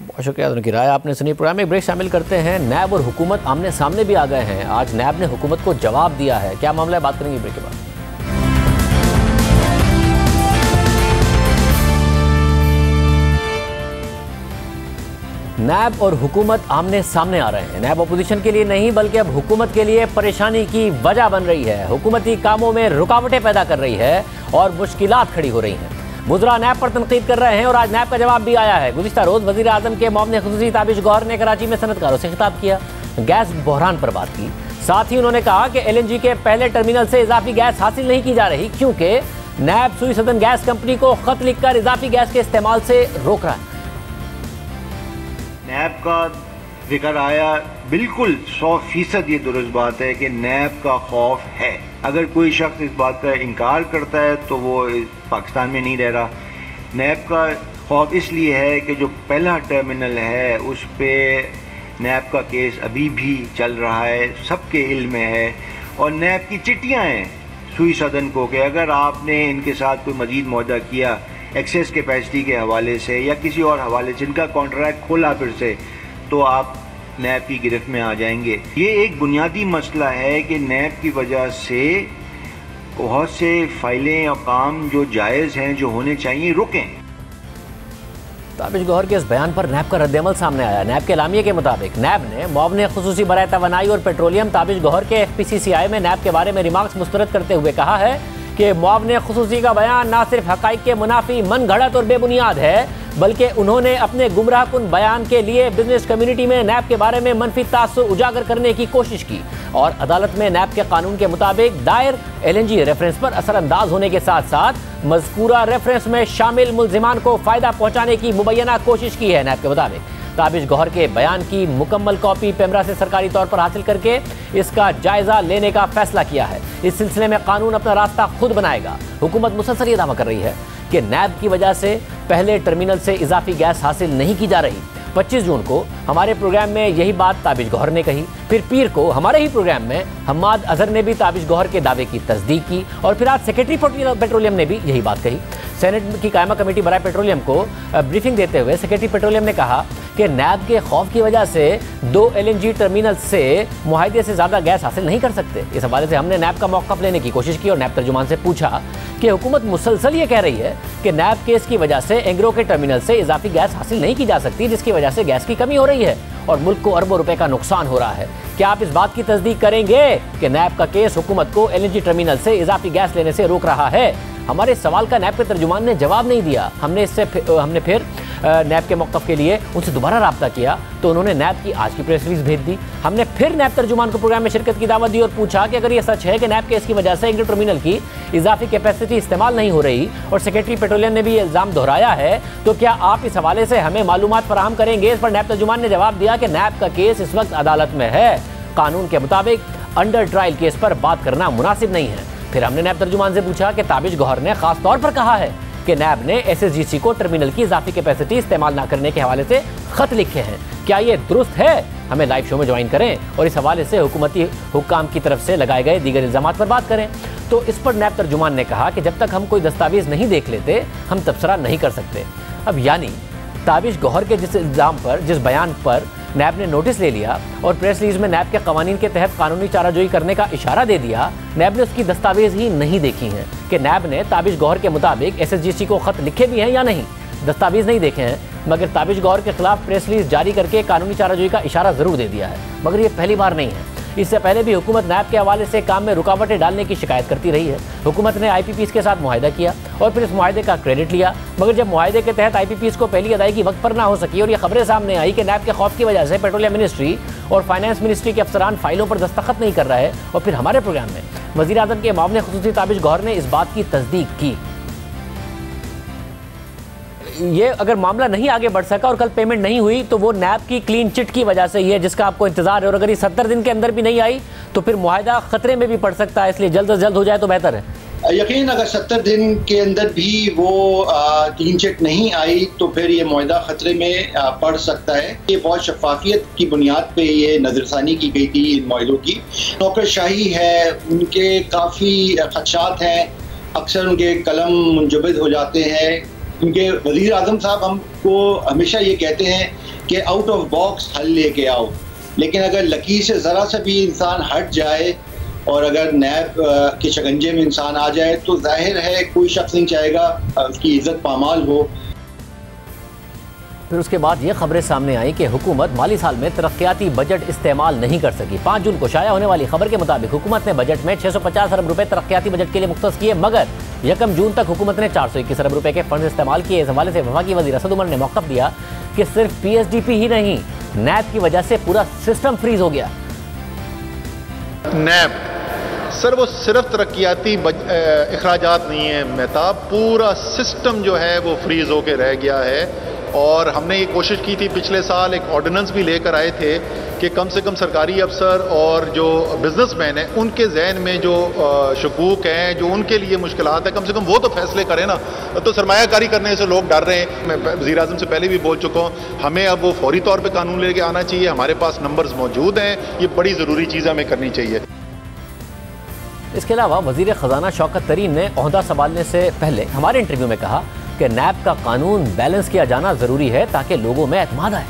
बहुत शुक्रिया उनकी राय आपने सुनी। प्रोग्राम में एक ब्रेक शामिल करते हैं। नैब और हुकूमत आमने सामने भी आ गए हैं। आज नैब ने हुकूमत को जवाब दिया है, क्या मामला है, बात करेंगे ब्रेक के बाद। नैब और हुकूमत आमने सामने आ रहे हैं। नैब अपोजिशन के लिए नहीं बल्कि अब हुकूमत के लिए परेशानी की वजह बन रही है। हुकूमती कामों में रुकावटें पैदा कर रही है और मुश्किलात खड़ी हो रही हैं। वुज़रा नैब पर तनकीद कर रहे हैं और आज नैब का जवाब भी आया है। गुज़िश्ता रोज़ वज़ीर आज़म के मौमन ख़ुसूसी ताबिश गौहर ने कराची में सनतकारों से खिताब किया, गैस बहरान पर बात की। साथ ही उन्होंने कहा कि LNG के पहले टर्मिनल से इजाफी गैस हासिल नहीं की जा रही क्योंकि नैब सुई सदन गैस कंपनी को खत लिखकर इजाफी गैस के इस्तेमाल से रोक रहा है। नैब का जिक्र आया, बिल्कुल 100% ये दुरुस्त बात है कि नैब का खौफ है। अगर कोई शख्स इस बात का इनकार करता है तो वो पाकिस्तान में नहीं रह रहा। नैब का खौफ इसलिए है कि जो पहला टर्मिनल है उस पे नैब का केस अभी भी चल रहा है, सबके इल्म में है। और नैब की चिट्ठियाँ हैं सुई सदन को कि अगर आपने इनके साथ कोई मजीद मुआहदा किया एक्सेस कैपेसिटी के हवाले से या किसी और हवाले से, इनका कॉन्ट्रैक्ट खोला फिर से, तो आप नैब की गिरफ्त में आ जाएंगे। ये एक बुनियादी मसला है कि नैब की वजह से बहुत से फाइलें और काम जो जायज़ हैं, जो होने चाहिए, रुकें। ताबिश गौहर के इस बयान पर नैब का रद्दअमल सामने आया। नैब के एलामिये के मुताबिक नैब ने मुआवने ख़ुसूसी बराए तवानाई और पेट्रोलियम ताबिश गौहर के FPCCI में नैब के बारे में रिमार्क्स मुस्तरद करते हुए कहा है कि मुआवने ख़ुसूसी का बयान ना सिर्फ हक़ाइक़ के मुनाफी, मन घड़त और बेबुनियाद है, बल्कि उन्होंने अपने गुमराहकुन बयान के लिए बिजनेस कम्युनिटी में नैब के बारे में मनफी तासुर उजागर करने की कोशिश की। और अदालत में नैब के कानून के मुताबिक दायर LNG रेफरेंस पर असरअंदाज होने के साथ साथ मज़कूरा रेफरेंस में शामिल मुल्जिमान को फायदा पहुंचाने की मुबैना कोशिश की है। नैब के मुताबिक ताबिश गौहर के बयान की मुकम्मल कॉपी पेमरा से सरकारी तौर पर हासिल करके इसका जायजा लेने का फैसला किया है। इस सिलसिले में कानून अपना रास्ता खुद बनाएगा। हुकूमत मुसलसल ये दावा कर रही है कि नैब की वजह से पहले टर्मिनल से इजाफी गैस हासिल नहीं की जा रही। 25 जून को हमारे प्रोग्राम में यही बात ताबिश गौहर ने कही। फिर पीर को हमारे ही प्रोग्राम में हम्माद अजहर ने भी ताबिश गौहर के दावे की तस्दीक की और फिर आज सेक्रेटरी पेट्रोलियम ने भी यही बात कही। सेनेट की कायमा कमेटी बराए पेट्रोलियम को ब्रीफिंग देते हुए सेक्रेटरी पेट्रोलियम ने कहा कि नैब के खौफ की वजह से 2 LNG टर्मिनल से मुआहदे से ज़्यादा गैस हासिल नहीं कर सकते। इस हवाले से हमने नैब का मौक़िफ़ लेने की कोशिश की और नैब तर्जुमान से पूछा कि हुकूमत मुसलसल ये कह रही है कि नैब केस की वजह से एंग्रो के टर्मिनल से इजाफी गैस हासिल नहीं की जा सकती, जिसकी वजह से गैस की कमी हो रही है और मुल्क को अरबों रुपए का नुकसान हो रहा है। क्या आप इस बात की तस्दीक करेंगे कि नैब का केस हुकूमत को LNG टर्मिनल से इजाफी गैस लेने से रोक रहा है? हमारे सवाल का नैब के तर्जुमान ने जवाब नहीं दिया। हमने फिर नैब के मौक़िफ़ के लिए उनसे दोबारा रब्ता किया तो उन्होंने नैब की आज की प्रेस रिलीज भेज दी। हमने फिर नैब तर्जुमान को प्रोग्राम में शिरकत की दावत दी और पूछा कि अगर ये सच है कि नैब के इसकी वजह से एंग्रो टर्मिनल की इजाफी कैपेसिटी इस्तेमाल नहीं हो रही और सेक्रेटरी पेट्रोलियम ने भी ये इल्ज़ाम दोहराया है, तो क्या आप इस हवाले से हमें मालूमात फराहम करेंगे? इस पर नैब तर्जुमान ने जवाब दिया कि नैब का केस इस वक्त अदालत में है। कानून के मुताबिक अंडर ट्रायल केस पर बात करना मुनासिब नहीं है। फिर हमने नैब तर्जुमान से पूछा कि ताबिश गौहर ने खास तौर पर कहा है कि नैब ने SSGC को टर्मिनल की इजाफी कैपेसिटी इस्तेमाल न करने के हवाले से खत लिखे हैं, क्या ये दुरुस्त है? हमें लाइव शो में ज्वाइन करें और इस हवाले से हुकूमती हुक्काम की तरफ से लगाए गए दीगर इल्ज़ामात पर बात करें। तो इस पर नैब तर्जुमान ने कहा कि जब तक हम कोई दस्तावेज नहीं देख लेते हम तबसरा नहीं कर सकते। अब यानी ताबिश गौहर के जिस इल्ज़ाम पर, जिस बयान पर नैब ने नोटिस ले लिया और प्रेस रिलीज में नैब के कवानीन के तहत कानूनी चाराजोई करने का इशारा दे दिया, नैब ने उसकी दस्तावेज ही नहीं देखी हैं कि नैब ने ताबिश गौहर के मुताबिक SSGC को खत लिखे भी हैं या नहीं। दस्तावेज नहीं देखे हैं मगर ताबिश गौहर के खिलाफ प्रेस रिलीज जारी करके कानूनी चाराजोई का इशारा जरूर दे दिया है। मगर ये पहली बार नहीं है। इससे पहले भी हुकूमत नैब के हवाले से काम में रुकावटें डालने की शिकायत करती रही है। हुकूमत ने IPPs के साथ मुआहदा किया और फिर इस मुआहदे का क्रेडिट लिया, मगर जब मुआहदे के तहत IPPs को पहली अदायगी वक्त पर ना हो सकी और ये खबरें सामने आई कि नैब के खौफ की वजह से पेट्रोलियम मिनिस्ट्री और फाइनेंस मिनिस्ट्री के अफसरान फाइलों पर दस्तखत नहीं कर रहे और फिर हमारे प्रोग्राम में वज़ीर आज़म के मामले खुसूसी ताबिश गौहर ने इस बात की तस्दीक की। ये अगर मामला नहीं आगे बढ़ सका और कल पेमेंट नहीं हुई तो वो नैब की क्लीन चिट की वजह से ही है जिसका आपको इंतजार है, और अगर ये 70 दिन के अंदर भी नहीं आई तो फिर मुआहदा खतरे में भी पड़ सकता है, इसलिए जल्द से जल्द हो जाए तो बेहतर है। यकीन अगर 70 दिन के अंदर भी वो क्लीन चिट नहीं आई तो फिर ये मुआहदा खतरे में पड़ सकता है। ये बहुत शफाफियत की बुनियाद पे ये नजरसानी की गई थी इन मुआहदों की। नौकरशाही है, उनके काफ़ी खदशात हैं, अक्सर उनके कलम मुंजमद हो जाते हैं। उनके वज़ीर आज़म साहब हमको हमेशा ये कहते हैं कि आउट ऑफ बॉक्स हल लेके आओ, लेकिन अगर लकीर से ज़रा सा भी इंसान हट जाए और अगर नैब के शिकंजे में इंसान आ जाए तो जाहिर है कोई शख्स नहीं चाहेगा उसकी इज्जत पामाल हो। फिर उसके बाद ये खबरें सामने आई कि हुकूमत माली साल में तरक्याती बजट इस्तेमाल नहीं कर सकी। 5 जून को शाया होने वाली खबर के मुताबिक हुकूमत ने बजट में 650 अरब रुपए तरक्याती बजट के लिए मुख्तस किए, मगर 1 जून तक हुकूमत ने 421 अरब रुपए के फंड इस्तेमाल किए। इस हवाले से वफाकी वज़ीर असद उमर ने मौक़िफ़ दिया कि सिर्फ PSDP ही नहीं, नैब की वजह से पूरा सिस्टम फ्रीज हो गया। नैब सर वो सिर्फ तरक्याती अखराजात नहीं है मेहताब, पूरा सिस्टम जो है वो फ्रीज होके रह गया है। और हमने ये कोशिश की थी, पिछले साल एक ऑर्डिनेंस भी लेकर आए थे कि कम से कम सरकारी अफसर और जो बिजनेसमैन हैं उनके जहन में जो शकूक हैं, जो उनके लिए मुश्किलात है, कम से कम वो तो फैसले करें ना। तो सरमायाकारी करने से लोग डर रहे हैं। मैं वज़ीर आज़म से पहले भी बोल चुका हूँ, हमें अब वो फौरी तौर पर कानून लेके आना चाहिए। हमारे पास नंबर्स मौजूद हैं, ये बड़ी ज़रूरी चीज़ हमें करनी चाहिए। इसके अलावा वज़ीर ख़जाना शौकत तरीन ने ओहदा संभालने से पहले हमारे इंटरव्यू में कहा कि नैब का कानून बैलेंस किया जाना जरूरी है ताकि लोगों में एतमाद आए।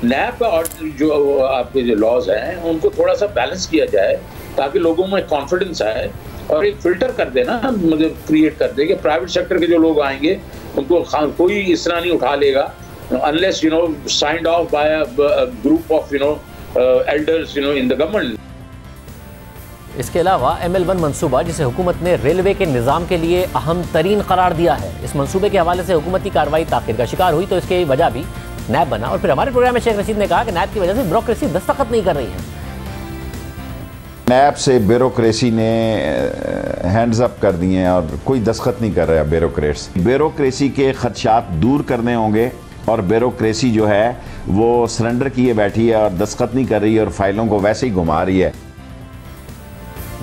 नैब का और जो आपके जो लॉज हैं उनको थोड़ा सा बैलेंस किया जाए ताकि लोगों में कॉन्फिडेंस आए और एक फिल्टर कर देना, मतलब क्रिएट कर दे कि प्राइवेट सेक्टर के जो लोग आएंगे उनको कोई इस तरह नहीं उठा लेगा unless signed off by a group of elders in the government. इसके अलावा ML1 मनसूबा, जिसे हुकूमत ने रेलवे के निज़ाम के लिए अहम तरीन करार दिया है, इस मनसूबे के हवाले से हुकूमती कार्रवाई ताख़ीर का शिकार हुई तो इसकी वजह भी नैब बना। और फिर हमारे प्रोग्राम में शेख रशीद ने कहा कि नैब की वजह से ब्यूरोक्रेसी दस्तखत नहीं कर रही है। नैब से ब्यूरोक्रेसी ने हैंड्स अप कर दिए हैं और कोई दस्तखत नहीं कर रहा ब्यूरोक्रेट्स। ब्यूरोक्रेसी के खदशात दूर करने होंगे और ब्यूरोक्रेसी जो है वो सरेंडर किए बैठी है और दस्तखत नहीं कर रही है और फाइलों को वैसे ही घुमा रही है।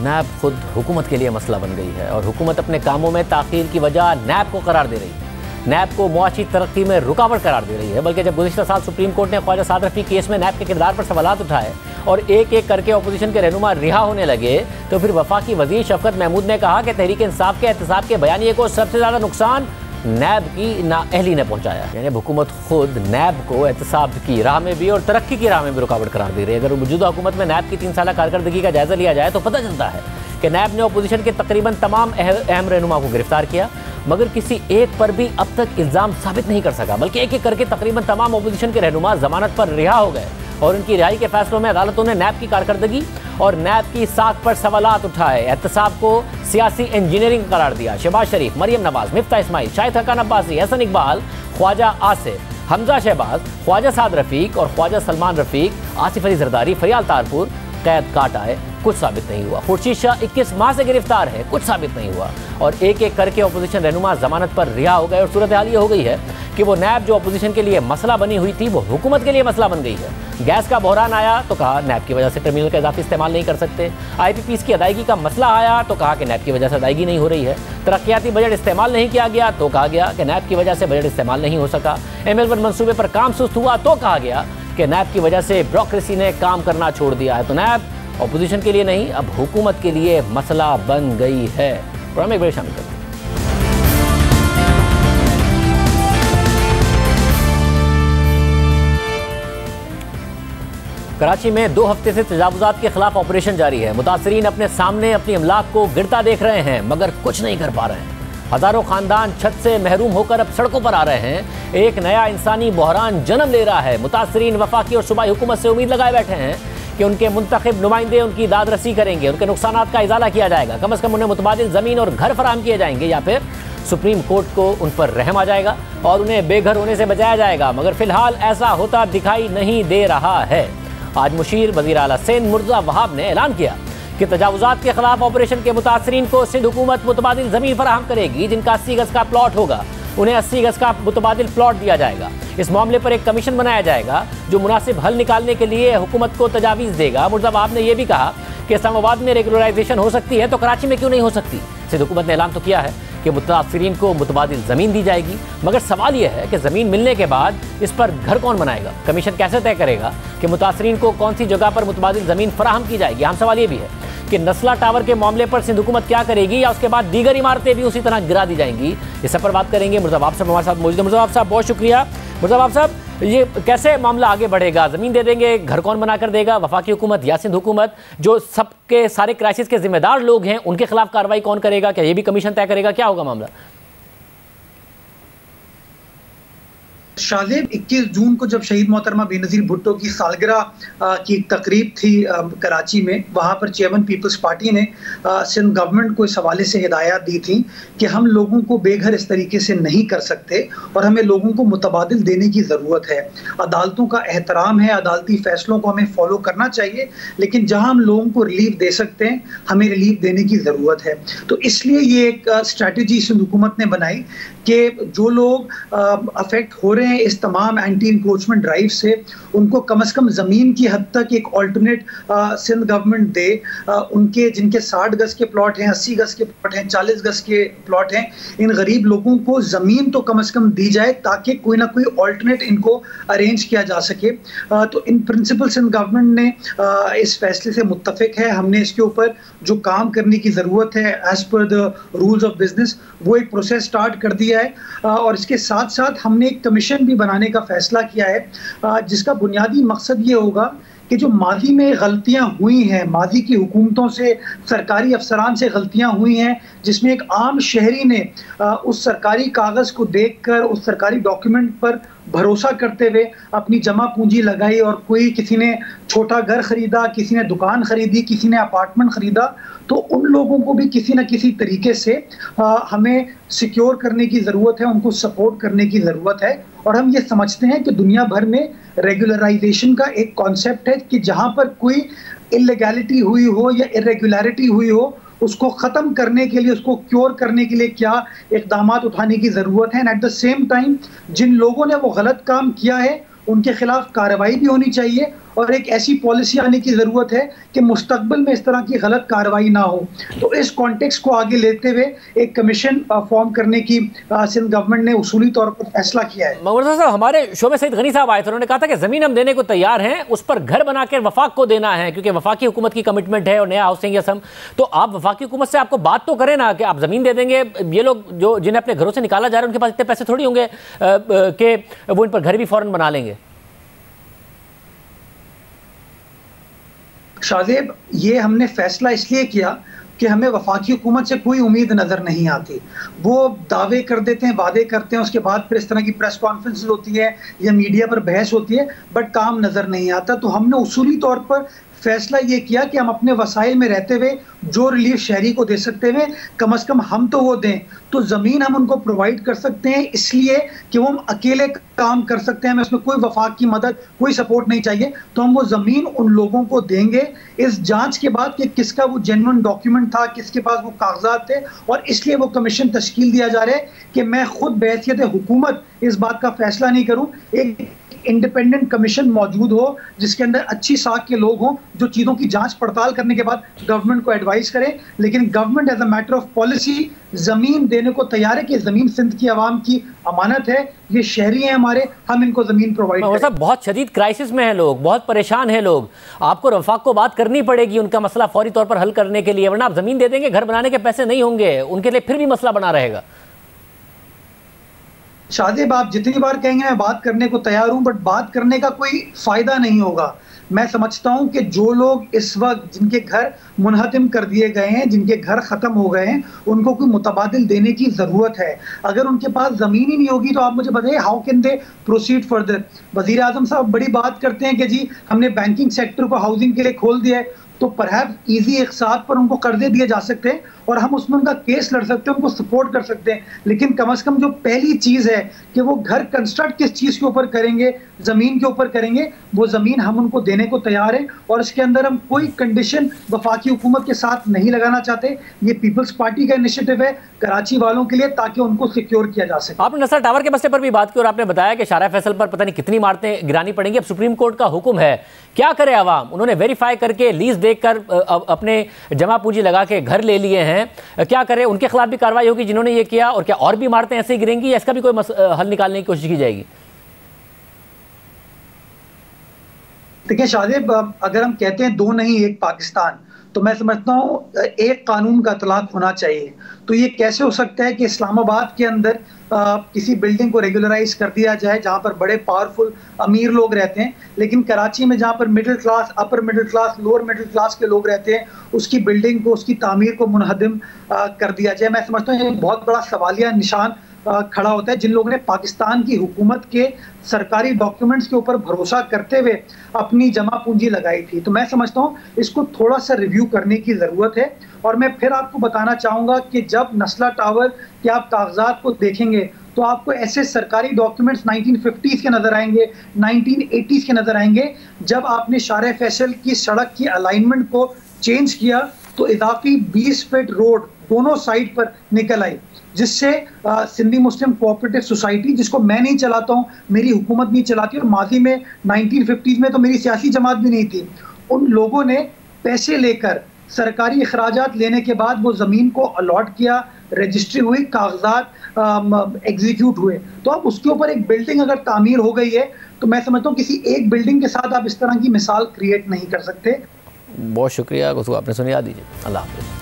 नैब खुद हुकूमत के लिए मसला बन गई है और हुकूमत अपने कामों में ताख़ीर की वजह नैब को करार दे रही है। नैब को मुआशी तरक्की में रुकावट करार दे रही है। बल्कि जब गुज़िश्ता साल सुप्रीम कोर्ट ने ख्वाजा साद रफ़ी केस में नैब के किरदार पर सवालात उठाए और एक एक करके अपोजिशन के रहनुमा रिहा होने लगे, तो फिर वफाकी वज़ीर शफ़कत महमूद ने कहा कि तहरीक इंसाफ के एहतसाब के बयानिए को सबसे ज़्यादा नुकसान नैब की नाअहली ने पहुंचाया। यानी हुकूमत खुद नैब को एहतसाब की राह में भी और तरक्की की राह में भी रुकावट करार दे रही है। अगर मौजूदा हुकूमत में नैब की 3 साल कारकर्दगी का जायजा लिया जाए तो पता चलता है कि नैब ने अपोजिशन के तकरीबन तमाम अहम रहनुमा को गिरफ्तार किया, मगर किसी एक पर भी अब तक इल्ज़ाम साबित नहीं कर सका। बल्कि एक एक करके तकरीबन तमाम अपोजिशन के रहनुमा जमानत पर रिहा हो गए और उनकी रिहाई के फैसलों में अदालतों ने नैब की कारकर्दगी और नैब की साख पर सवालात उठाए। एहतसाब को सियासी इंजीनियरिंग करार दिया। शहबाज शरीफ, मरियम नवाज, मिफ्ता इस्माइल, शाहिद हक्कान अब्बासी, हसन इकबाल, ख्वाजा आसिफ, हमजा शहबाज, ख्वाजा साद रफ़ीक और ख्वाजा सलमान रफ़ीक, आसिफ अली जरदारी, फरियाल तारपुर कैद काट आए, कुछ साबित नहीं हुआ। खुर्शीद शाह 21 माह से गिरफ्तार है, कुछ साबित नहीं हुआ। और एक एक करके अपोजिशन रहनुमा जमानत पर रिहा हो गए और सूरत हाल ये हो गई है कि वो नैब जो अपोजिशन के लिए मसला बनी हुई थी वो हुकूमत के लिए मसला बन गई है। गैस का बहरान आया तो कहा नैब की वजह से टर्मिनल का इजाफी इस्तेमाल नहीं कर सकते। IPPs की अदायगी का मसला आया तो कहा कि नैब की वजह से अदायगी नहीं हो रही है। तरक्याती बजट इस्तेमाल नहीं किया गया तो कहा गया कि नैब की वजह से बजट इस्तेमाल नहीं हो सका। ML1 मनसूबे पर काम सुस्त हुआ तो कहा गया कि नैब की वजह से ब्यूरोक्रेसी ने काम करना छोड़ दिया है। तो नैब अपोजिशन के लिए नहीं, अब हुकूमत के लिए मसला बन गई है। प्रोग्राम एक बार शामिल करते हैं। कराची में 2 हफ्ते से तजावुजात के खिलाफ ऑपरेशन जारी है। मुतासरीन अपने सामने अपनी अमलाक को गिरता देख रहे हैं मगर कुछ नहीं कर पा रहे हैं। हज़ारों खानदान छत से महरूम होकर अब सड़कों पर आ रहे हैं। एक नया इंसानी बहरान जन्म ले रहा है। मुतासरीन वफाकी और सूबाई हुकूमत से उम्मीद लगाए बैठे हैं कि उनके मुंतखब नुमाइंदे उनकी दाद रसी करेंगे, उनके नुकसानात का इजाला किया जाएगा, कम से कम उन्हें मुतबादिल ज़मीन और घर फराहम किए जाएंगे या फिर सुप्रीम कोर्ट को उन पर रहम आ जाएगा और उन्हें बेघर होने से बचाया जाएगा। मगर फिलहाल ऐसा होता दिखाई नहीं दे रहा है। आज मुशीर वज़ीर आला सिंध मुर्तज़ा वहाब ने ऐलान किया कि तजावुजात के खिलाफ ऑपरेशन के मुतासरीन को सिंध हुकूमत मुतबादिल ज़मीन फराहम करेगी। जिनका 80 गज का प्लॉट होगा उन्हें 80 गज का मुतबादिल प्लॉट दिया जाएगा। इस मामले पर एक कमीशन बनाया जाएगा जो मुनासिब हल निकालने के लिए हुकूमत को तजावीज़ देगा। मुर्तज़ा वहाब ने यह भी कहा कि इस्लामाबाद में रेगुलराइजेशन हो सकती है तो कराची में क्यों नहीं हो सकती। सिंध हुकूमत ने ऐलान तो किया है कि मुतासरीन को मुतबादिल ज़मीन दी जाएगी, मगर सवाल यह है कि ज़मीन मिलने के बाद इस पर घर कौन बनाएगा। कमीशन कैसे तय करेगा कि मुतासरीन को कौन सी जगह पर मुतबादिल ज़मीन फराहम की जाएगी। हम सवाल ये भी है कि नस्ला टावर के मामले पर सिंध हुकूमत क्या करेगी या उसके बाद दीगर इमारतें भी उसी तरह गिरा दी जाएंगी। इस सब पर बात करेंगे। मुर्तज़ा वहाब साहब हमारे साथ मौजूद हैं। मुर्तज़ा वहाब साहब बहुत शुक्रिया। मुर्तज़ा वहाब साहब, ये कैसे मामला आगे बढ़ेगा? ज़मीन दे देंगे, घर कौन बना कर देगा? वफाकी हुकूमत या सिंध हुकूमत? जो सबके सारे क्राइसिस के जिम्मेदार लोग हैं उनके खिलाफ कार्रवाई कौन करेगा? क्या ये भी कमीशन तय करेगा? क्या होगा मामला? शाहजेब 21 जून को जब शहीद मोहतरमा बेनज़ीर भुट्टो की सालगिरह की तकरीब थी कराची में, वहाँ पर चेयरमैन पीपल्स पार्टी ने सिंध गवर्नमेंट को इस हवाले से हिदायत दी थी कि हम लोगों को बेघर इस तरीके से नहीं कर सकते और हमें लोगों को मुतबादिल देने की ज़रूरत है। अदालतों का एहतराम है, अदालती फ़ैसलों को हमें फॉलो करना चाहिए, लेकिन जहाँ हम लोगों को रिलीफ दे सकते हैं हमें रिलीफ देने की ज़रूरत है। तो इसलिए ये एक स्ट्रैटेजी सिंध हुकूमत ने बनाई कि जो लोग अफेक्ट हो रहे हैं इस तमाम एंटी इंक्रोचमेंट ड्राइव से, उनको कम से कम ज़मीन की हद तक एक ऑल्टरनेट सिंध गवर्नमेंट दे। उनके जिनके 60 गज के प्लॉट हैं, 80 गज के प्लॉट हैं, 40 गज के प्लॉट हैं, इन गरीब लोगों को ज़मीन तो कम से कम दी जाए ताकि कोई ना कोई ऑल्टरनेट इनको अरेंज किया जा सके। तो इन प्रिंसिपल सिंध गवर्नमेंट ने इस फैसले से मुत्तफिक है। हमने इसके ऊपर जो काम करने की ज़रूरत है as per the rules of business, वो एक प्रोसेस स्टार्ट कर दिया है और इसके साथ साथ हमने एक कमीशन भी बनाने का फैसला किया है जिसका बुनियादी मकसद ये होगा कि जो माजी में गलतियां हुई हैं, माजी की हुकूमतों से, सरकारी अफसरान से गलतियां हुई हैं, जिसमें एक आम शहरी ने उस सरकारी कागज़ को देखकर, उस सरकारी डॉक्यूमेंट पर भरोसा करते हुए अपनी जमा पूंजी लगाई और कोई किसी ने छोटा घर खरीदा, किसी ने दुकान खरीदी, किसी ने अपार्टमेंट खरीदा, तो उन लोगों को भी किसी न किसी तरीके से हमें सिक्योर करने की ज़रूरत है, उनको सपोर्ट करने की ज़रूरत है। और हम ये समझते हैं कि दुनिया भर में रेगुलराइजेशन का एक कॉन्सेप्ट है कि जहाँ पर कोई इलीगैलिटी हुई हो या इरेगुलरिटी हुई हो, उसको ख़त्म करने के लिए, उसको क्योर करने के लिए क्या इक़दाम उठाने की ज़रूरत है। And at the same time जिन लोगों ने वो गलत काम किया है उनके खिलाफ कार्रवाई भी होनी चाहिए और एक ऐसी पॉलिसी आने की ज़रूरत है कि मुस्तकबिल में इस तरह की गलत कार्रवाई ना हो। तो इस कॉन्टेक्स्ट को आगे लेते हुए एक कमीशन फॉर्म करने की सिंध गवर्नमेंट ने उसूली तौर पर फैसला किया है। मौलाना साहब, हमारे शो में सईद गनी साहब आए थे, उन्होंने कहा था कि ज़मीन हम देने को तैयार हैं, उस पर घर बनाकर वफाक को देना है, क्योंकि वफाकी हुकूमत की कमिटमेंट है और नया हाउसिंग यसम। तो आप वफाकी हुकूमत से आपको बात तो करें ना कि आप ज़मीन दे देंगे। ये लोग जो जिन्हें अपने घरों से निकाला जा रहा है उनके पास इतने पैसे थोड़ी होंगे कि वो इन पर घर भी फ़ौरन बना लेंगे। शाहजेब, ये हमने फैसला इसलिए किया कि हमें वफाकी हुकूमत से कोई उम्मीद नज़र नहीं आती। वो दावे कर देते हैं, वादे करते हैं, उसके बाद फिर इस तरह की प्रेस कॉन्फ्रेंस होती है या मीडिया पर बहस होती है, बट काम नज़र नहीं आता। तो हमने उसूली तौर पर फैसला ये किया कि हम अपने वसाइल में रहते हुए जो रिलीफ शहरी को दे सकते हुए कम से कम हम तो वो दें। तो ज़मीन हम उनको प्रोवाइड कर सकते हैं इसलिए कि वो हम अकेले काम कर सकते हैं, हमें उसमें कोई वफाक की मदद, कोई सपोर्ट नहीं चाहिए। तो हम वो ज़मीन उन लोगों को देंगे इस जांच के बाद कि किसका वो जेन्युइन डॉक्यूमेंट था, किसके पास वो कागजात थे। और इसलिए वो कमीशन तश्कील दिया जा रहा है कि मैं खुद बहैसियत हुकूमत इस बात का फैसला नहीं करूँ, एक इंडिपेंडेंट कमीशन मौजूद हो जिसके अंदर अच्छी साख के लोग हों जो चीज़ों की जांच पड़ताल करने के बाद गवर्नमेंट को एडवाइस करें। लेकिन government as a matter of policy ज़मीन देने को तैयार है कि ज़मीन सिंध की आवाम की अमानत है, ये शहरी हैं हमारे, हम इनको ज़मीन प्रोवाइड करें। साहब, बहुत शदीद क्राइसिस में हैं लोग, बहुत परेशान हैं लोग, आपको वफाक को बात करनी पड़ेगी उनका मसला फौरी तौर पर हल करने के लिए, वरना आप ज़मीन दे देंगे, घर बनाने के पैसे नहीं होंगे, उनके लिए फिर भी मसला बना रहेगा। शाहजेब, आप जितनी बार कहेंगे मैं बात करने को तैयार हूं, बट बात करने का कोई फायदा नहीं होगा। मैं समझता हूं कि जो लोग इस वक्त जिनके घर मुनहतिम कर दिए गए हैं, जिनके घर ख़त्म हो गए हैं, उनको कोई मुतबादिल देने की ज़रूरत है। अगर उनके पास ज़मीन ही नहीं होगी तो आप मुझे बताइए how can they proceed further. वज़ीर आज़म साहब बड़ी बात करते हैं कि जी हमने बैंकिंग सेक्टर को हाउसिंग के लिए खोल दिया है, तो परहैप्स ईजी इक़्तिसाद पर उनको कर्जे दिए जा सकते हैं और हम उसमें उनका केस लड़ सकते हैं, उनको सपोर्ट कर सकते हैं। लेकिन कम से कम जो पहली चीज़ है कि वो घर कंस्ट्रक्ट किस चीज़ के ऊपर करेंगे, ज़मीन के ऊपर करेंगे, वो ज़मीन हम उनको देने को तैयार हैं। और इसके अंदर हम कोई कंडीशन वफाकी हुकूमत के साथ नहीं लगाना चाहते। ये पीपल्स पार्टी का इनिशिएटिव है कराची वालों के लिए, ताकि उनको सिक्योर किया जा सके। आपने नसर टावर के मसले पर भी बात की और आपने बताया कि शारा फैसल पर पता नहीं कितनी इमारतें गिरानी पड़ेंगी। अब सुप्रीम कोर्ट का हुक्म है, क्या करे आवाम? उन्होंने वेरीफाई करके लीज देखकर अपने जमा पूंजी लगा के घर ले लिए हैं, क्या करें? उनके खिलाफ भी कार्रवाई होगी जिन्होंने ये किया? और क्या और भी इमारतें ऐसे ही गिरेंगी या इसका भी कोई हल निकालने की कोशिश की जाएगी? देखिए शाहजेब, अगर हम कहते हैं दो नहीं एक पाकिस्तान, तो मैं समझता हूँ एक कानून का इतलाक होना चाहिए। तो ये कैसे हो सकता है कि इस्लामाबाद के अंदर किसी बिल्डिंग को रेगुलराइज कर दिया जाए जहाँ पर बड़े पावरफुल अमीर लोग रहते हैं, लेकिन कराची में जहाँ पर middle class, upper middle class, lower middle class के लोग रहते हैं, उसकी बिल्डिंग को, उसकी तामीर को मुनहदिम कर दिया जाए। मैं समझता हूँ ये बहुत बड़ा सवालिया निशान खड़ा होता है। जिन लोगों ने पाकिस्तान की हुकूमत के सरकारी डॉक्यूमेंट्स के ऊपर भरोसा करते हुए अपनी जमा पूंजी लगाई थी, तो मैं समझता हूँ इसको थोड़ा सा रिव्यू करने की ज़रूरत है। और मैं फिर आपको बताना चाहूँगा कि जब नस्ला टावर के आप कागजात को देखेंगे तो आपको ऐसे सरकारी डॉक्यूमेंट्स 1950s के नज़र आएंगे, 1980s के नज़र आएंगे। जब आपने शारा फैसल की सड़क की अलाइनमेंट को चेंज किया तो इजाफी 20 फीट रोड दोनों साइड पर निकल आई, जिससे सिंधी मुस्लिम कोऑपरेटिव सोसाइटी, जिसको मैं नहीं चलाता हूँ, मेरी हुकूमत नहीं चलाती, और माजी में 1950s में तो मेरी सियासी जमात भी नहीं थी, उन लोगों ने पैसे लेकर सरकारी अखराजात लेने के बाद वो ज़मीन को अलॉट किया, रजिस्ट्री हुई, कागजात एग्जीक्यूट हुए। तो अब उसके ऊपर एक बिल्डिंग अगर तामीर हो गई है तो मैं समझता हूँ किसी एक बिल्डिंग के साथ आप इस तरह की मिसाल क्रिएट नहीं कर सकते। बहुत शुक्रिया, आपने सुनिया दीजिए। अल्लाह हाफ़िज़।